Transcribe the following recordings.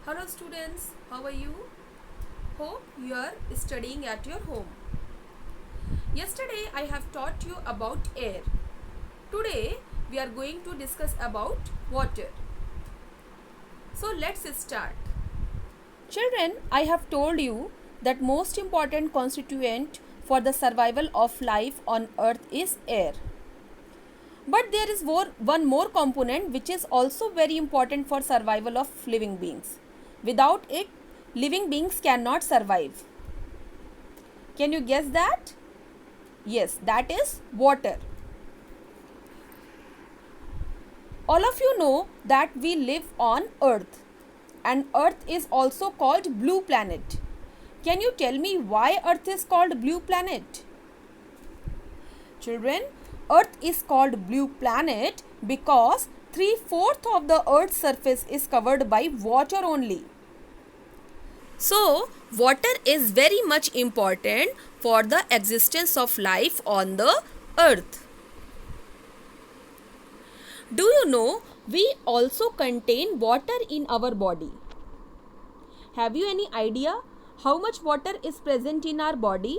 Hello students, how are you? Hope you are studying at your home. Yesterday I have taught you about air. Today we are going to discuss about water. So let's start. Children, I have told you that most important constituent for the survival of life on earth is air. But there is one more component which is also very important for survival of living beings. Without it, living beings cannot survive. Can you guess that? Yes, that is water. All of you know that we live on earth and earth is also called blue planet. Can you tell me why earth is called blue planet? Children, earth is called blue planet because 3/4 of the earth's surface is covered by water only. So, water is very much important for the existence of life on the earth. Do you know we also contain water in our body? Have you any idea how much water is present in our body?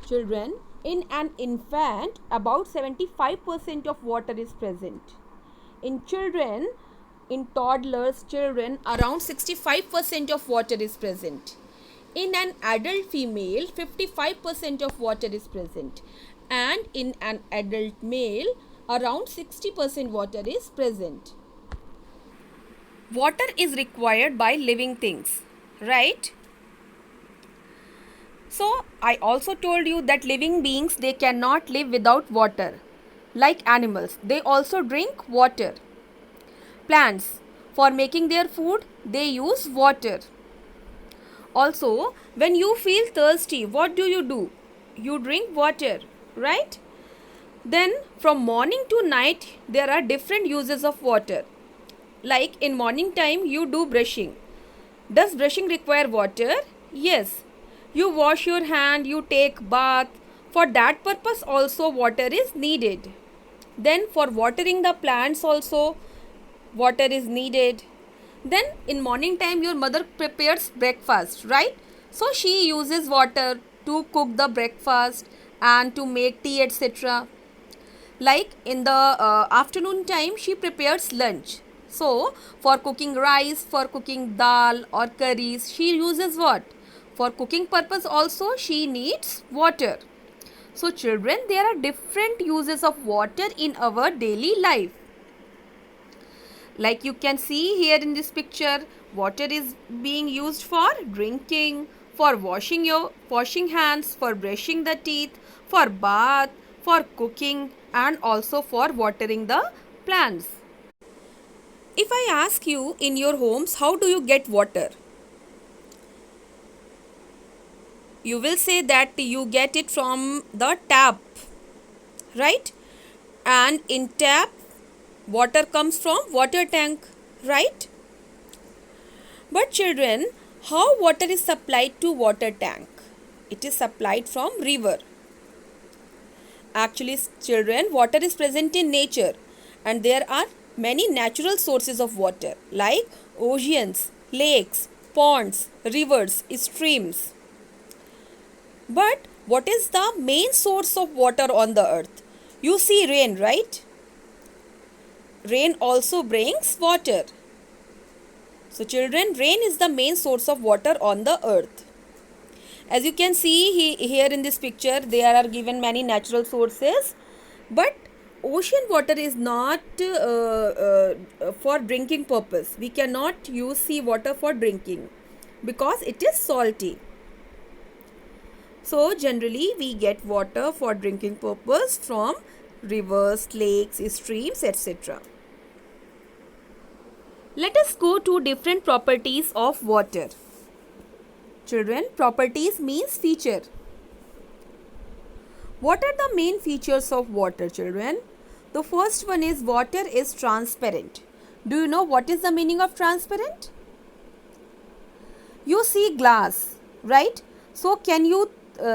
Children, in an infant, about 75% of water is present. In children, in toddlers, children, around 65% of water is present. In an adult female, 55% of water is present. And in an adult male, around 60% water is present. Water is required by living things, right? So, I also told you that living beings, they cannot live without water. Like animals, they also drink water. Plants, for making their food, they use water. Also, when you feel thirsty, what do? You drink water, right? Then, from morning to night, there are different uses of water. Like in morning time, you do brushing. Does brushing require water? Yes. You wash your hand, you take bath. For that purpose also water is needed. Then for watering the plants also water is needed. Then in morning time your mother prepares breakfast, right? So she uses water to cook the breakfast and to make tea, etc. Like in the afternoon time she prepares lunch. So for cooking rice, for cooking dal or curries, she uses what? For cooking purpose also she needs water. So children, there are different uses of water in our daily life. Like you can see here in this picture, water is being used for drinking, for washing hands, for brushing the teeth, for bath, for cooking and also for watering the plants. If I ask you in your homes, how do you get water? You will say that you get it from the tap, right? And in tap, water comes from water tank, right? But children, how water is supplied to water tank? It is supplied from river. Actually, children, water is present in nature and there are many natural sources of water like oceans, lakes, ponds, rivers, streams. But what is the main source of water on the earth? You see rain, right? Rain also brings water. So children, rain is the main source of water on the earth. As you can see here in this picture, there are given many natural sources. But ocean water is not for drinking purpose. We cannot use sea water for drinking because it is salty. So generally we get water for drinking purpose from rivers, lakes, streams, etc. Let us go to different properties of water. Children, properties means feature. What are the main features of water, children? The first one is water is transparent. Do you know what is the meaning of transparent? You see glass, right? So can you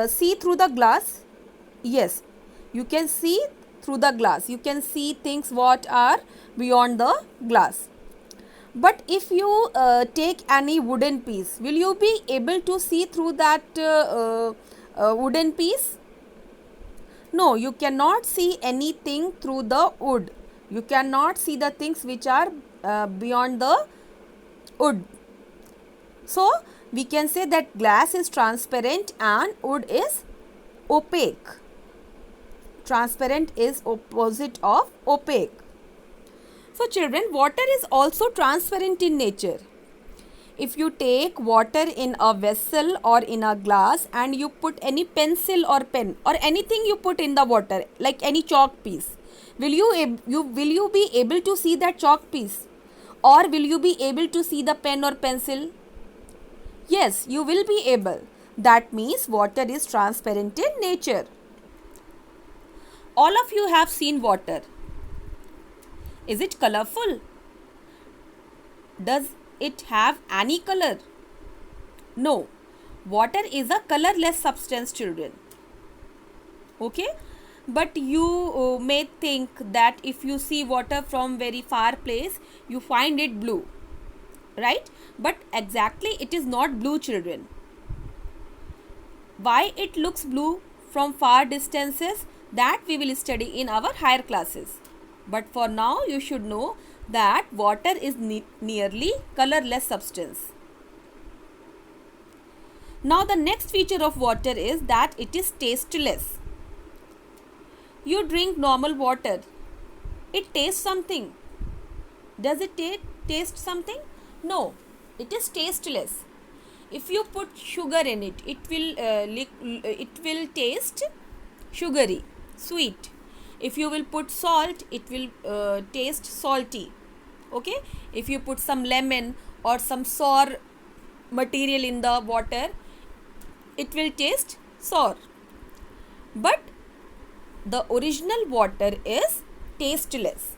see through the glass? Yes, you can see through the glass. You can see things what are beyond the glass. But if you take any wooden piece, will you be able to see through that wooden piece? No, you cannot see anything through the wood. You cannot see the things which are beyond the wood. So, we can say that glass is transparent and wood is opaque. Transparent is opposite of opaque. So, children, water is also transparent in nature. If you take water in a vessel or in a glass and you put any pencil or pen or anything you put in the water, like any chalk piece, will you be able to see that chalk piece, or will you be able to see the pen or pencil? Yes, you will be able. That means water is transparent in nature. All of you have seen water. Is it colorful? Does it have any color? No. Water is a colorless substance, children. Okay? But you may think that if you see water from very far place, you find it blue. Right? But exactly it is not blue, children. Why it looks blue from far distances, that we will study in our higher classes. But for now you should know that water is nearly colorless substance. Now the next feature of water is that it is tasteless. You drink normal water, it tastes something. Does it taste something? No, it is tasteless. If you put sugar in it, it will taste sugary, sweet. If you will put salt, it will taste salty. Okay? If you put some lemon or some sour material in the water, it will taste sour. But the original water is tasteless.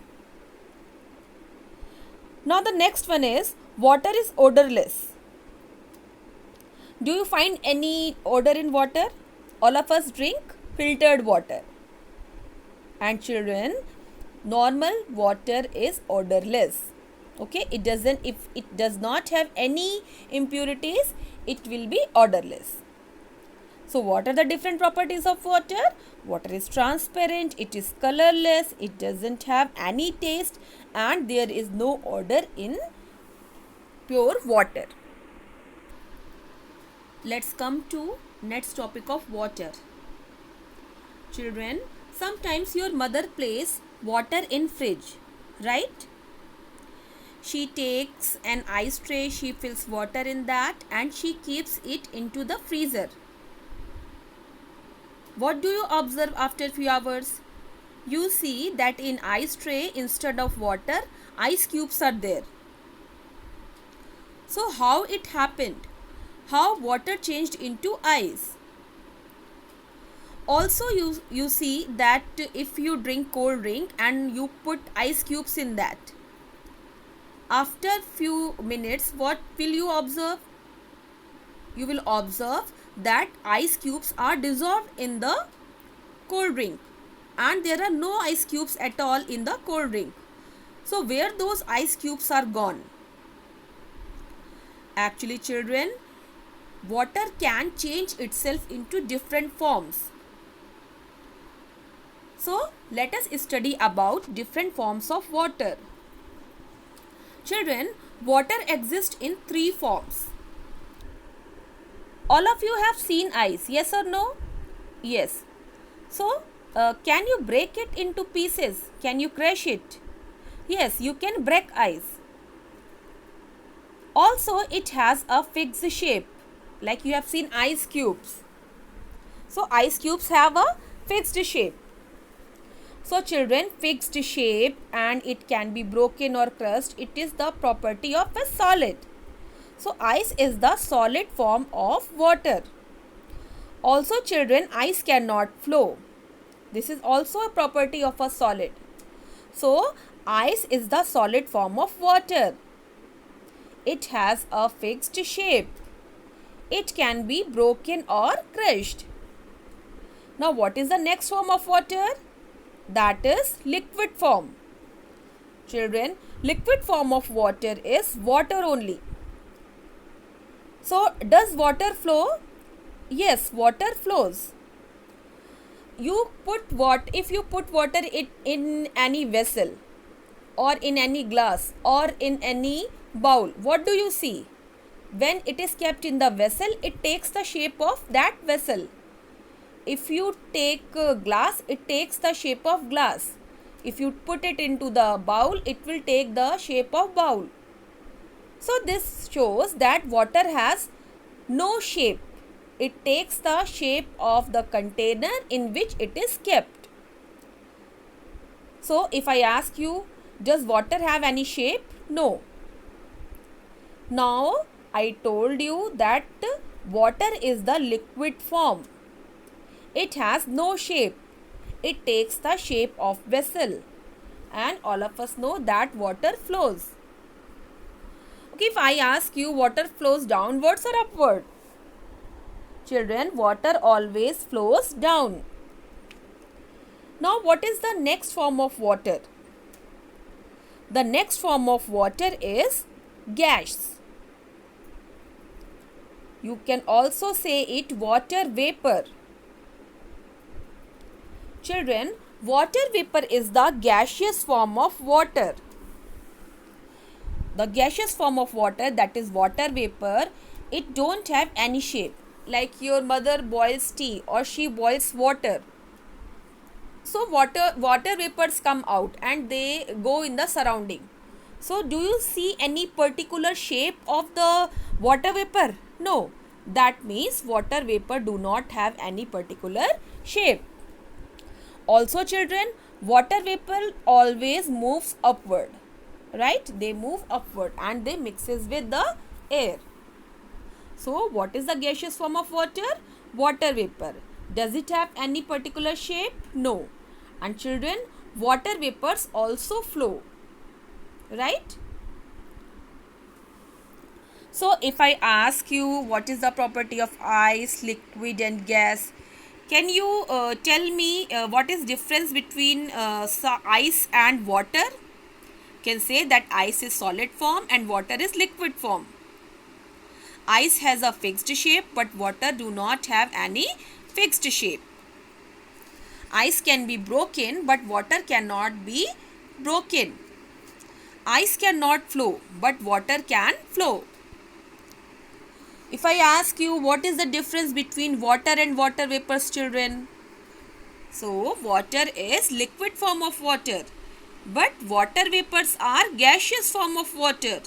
Now the next one is water is odorless. Do you find any odor in water? All of us drink filtered water. And children, normal water is odorless. Okay, if it does not have any impurities, it will be odorless. So what are the different properties of water? Water is transparent, it is colorless, it doesn't have any taste, and there is no odor in pure water. Let's come to next topic of water. Children, sometimes your mother places water in fridge, right? She takes an ice tray, she fills water in that and she keeps it into the freezer. What do you observe after few hours? You see that in ice tray, instead of water, ice cubes are there. So how it happened? How water changed into ice? Also you see that if you drink cold drink and you put ice cubes in that, after few minutes what will you observe? You will observe that ice cubes are dissolved in the cold drink and there are no ice cubes at all in the cold drink. So where those ice cubes are gone? Actually children, water can change itself into different forms. So let us study about different forms of water. Children, water exists in three forms. All of you have seen ice, yes or no? Yes. So can you break it into pieces? Can you crush it? Yes, you can break ice. Also it has a fixed shape, like you have seen ice cubes. So ice cubes have a fixed shape. So children, fixed shape and it can be broken or crushed. It is the property of a solid. So ice is the solid form of water. Also children, ice cannot flow. This is also a property of a solid. So ice is the solid form of water. It has a fixed shape. It can be broken or crushed. Now what is the next form of water? That is liquid form. Children, Liquid form of water is water only. So does water flow? Yes, water flows. If you put water in any vessel or in any glass or in any bowl, what do you see? When it is kept in the vessel, it takes the shape of that vessel. If you take glass, it takes the shape of glass. If you put it into the bowl, it will take the shape of bowl. So this shows that water has no shape. It takes the shape of the container in which it is kept. So if I ask you, does water have any shape? No. Now I told you that water is the liquid form. It has no shape. It takes the shape of vessel. And all of us know that water flows. Okay, if I ask you, water flows downwards or upward? Children, water always flows down. Now, what is the next form of water? The next form of water is gas. You can also say it water vapor. Children, water vapor is the gaseous form of water. The gaseous form of water, that is water vapor, it don't have any shape. Like your mother boils tea or she boils water. So water vapors come out and they go in the surrounding. So do you see any particular shape of the water vapor? No. That means water vapor do not have any particular shape. Also children, water vapor always moves upward. Right? They move upward and they mixes with the air. So what is the gaseous form of water? Water vapor. Does it have any particular shape? No. And children, water vapors also flow. Right? So if I ask you what is the property of ice, liquid and gas, can you tell me what is difference between ice and water? Can say that ice is solid form and water is liquid form. Ice has a fixed shape but water do not have any fixed shape. Ice can be broken but water cannot be broken. Ice cannot flow but water can flow. If I ask you what is the difference between water and water vapors, children? So water is liquid form of water but water vapors are gaseous form of water.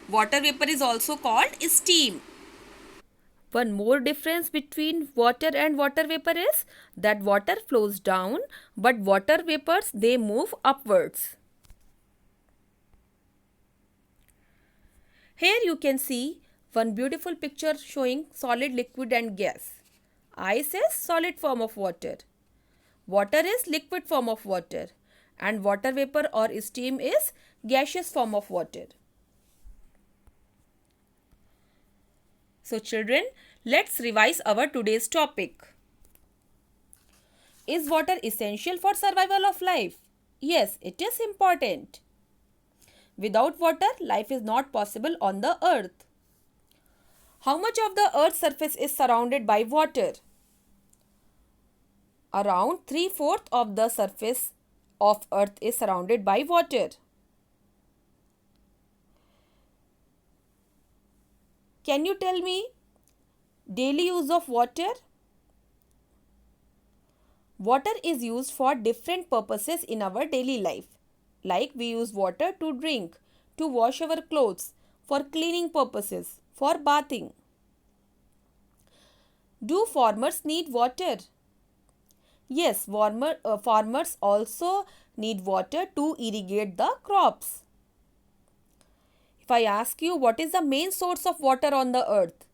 Water vapor is also called steam. One more difference between water and water vapor is that water flows down but water vapors they move upwards. Here you can see one beautiful picture showing solid, liquid and gas. Ice is solid form of water. Water is liquid form of water. And water vapor or steam is gaseous form of water. So children, let's revise our today's topic. Is water essential for survival of life? Yes, it is important. Without water, life is not possible on the earth. How much of the earth's surface is surrounded by water? Around 3/4 of the surface of earth is surrounded by water. Can you tell me daily use of water? Water is used for different purposes in our daily life. Like we use water to drink, to wash our clothes, for cleaning purposes, for bathing. Do farmers need water? Yes, farmers also need water to irrigate the crops. If I ask you what is the main source of water on the earth?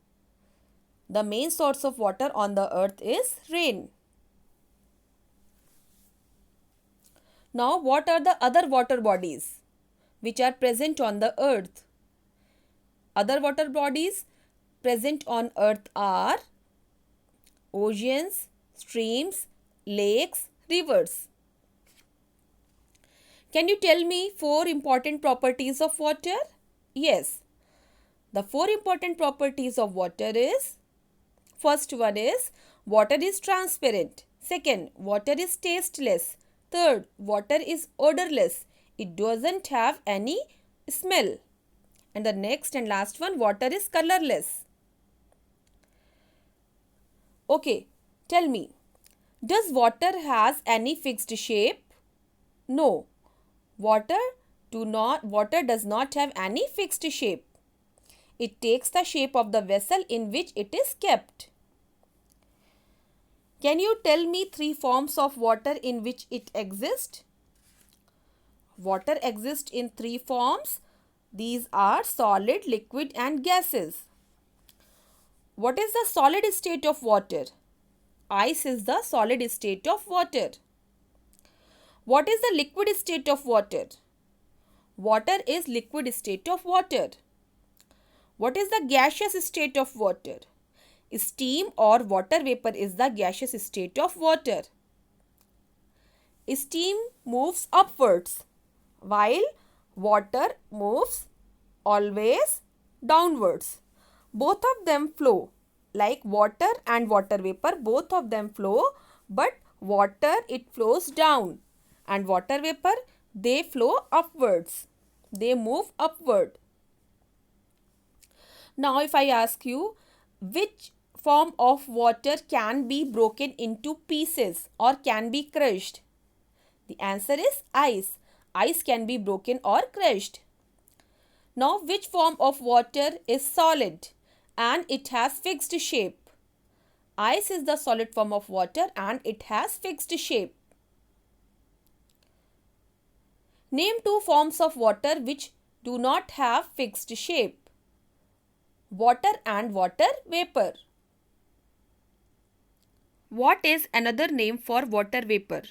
The main source of water on the earth is rain. Now, what are the other water bodies which are present on the earth? Other water bodies present on earth are oceans, streams, lakes, rivers. Can you tell me 4 important properties of water? Yes. The 4 important properties of water is, first one is water is transparent. Second, water is tasteless. Third, water is odorless. It doesn't have any smell. And the next and last one, water is colorless. Okay, tell me, does water has any fixed shape? No. Water does not have any fixed shape. It takes the shape of the vessel in which it is kept. Can you tell me 3 forms of water in which it exists? Water exists in 3 forms. These are solid, liquid and gases. What is the solid state of water? Ice is the solid state of water. What is the liquid state of water? Water is liquid state of water. What is the gaseous state of water? Steam or water vapor is the gaseous state of water. Steam moves upwards while water moves always downwards. Both of them flow, like water and water vapor, both of them flow, but water it flows down and water vapor they flow upwards. They move upward. Now if I ask you, which form of water can be broken into pieces or can be crushed? The answer is ice. Ice can be broken or crushed. Now which form of water is solid and it has fixed shape? Ice is the solid form of water and it has fixed shape. Name 2 forms of water which do not have fixed shape. Water and water vapor. What is another name for water vapor?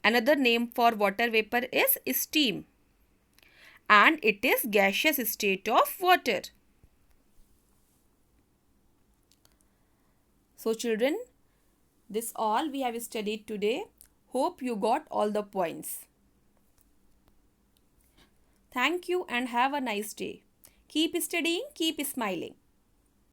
Another name for water vapor is steam, and it is gaseous state of water. So children, this all we have studied today. Hope you got all the points. Thank you and have a nice day. Keep studying, keep smiling.